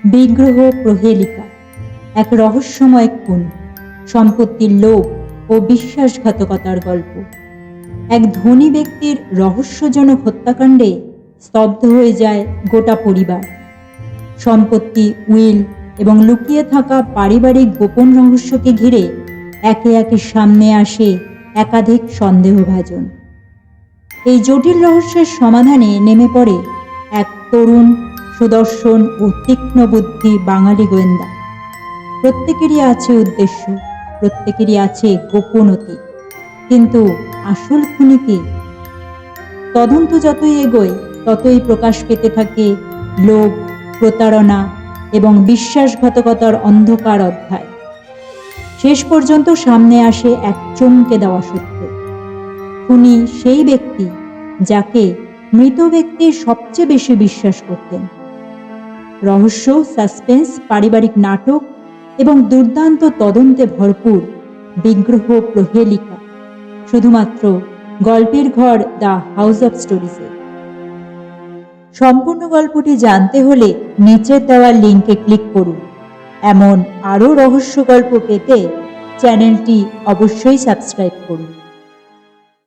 বিগ্রহ প্রহেলিকা, এক রহস্যময় খুন, সম্পত্তির লোভ ও বিশ্বাসঘাতকতার গল্প। এক ধনী ব্যক্তির রহস্যজনক হত্যাকাণ্ডে স্তব্ধ হয়ে যায় গোটা পরিবার। সম্পত্তি, উইল এবং লুকিয়ে থাকা পারিবারিক গোপন রহস্যকে ঘিরে একে একে সামনে আসে একাধিক সন্দেহভাজন। এই জটিল রহস্যের সমাধানে নেমে পড়ে এক তরুণ, সুদর্শন ও তীক্ষ্ণ বুদ্ধি বাঙালি গোয়েন্দা। প্রত্যেকেরই আছে উদ্দেশ্য, প্রত্যেকেরই আছে গোপনতা, কিন্তু আসল খুনি কে? তদন্ত যতই এগোয় ততই প্রকাশ পেতে থাকে লোভ, প্রতারণা এবং বিশ্বাসঘাতকতার অন্ধকার অধ্যায়। শেষ পর্যন্ত সামনে আসে এক চমকে দেওয়া সত্য: খুনি সেই ব্যক্তি যাকে মৃত ব্যক্তি সবচেয়ে বেশি বিশ্বাস করতেন। রহস্য, সাসপেন্স, পারিবারিক নাটক এবং দুর্দান্ত তদন্তে ভরপুর বিগ্রহ প্রহেলিকা, শুধুমাত্র গল্পের ঘর দ্য হাউস অফ স্টোরিজে। সম্পূর্ণ গল্পটি জানতে হলে নিচের দেওয়া লিঙ্কে ক্লিক করুন। এমন আরও রহস্য গল্প পেতে চ্যানেলটি অবশ্যই সাবস্ক্রাইব করুন।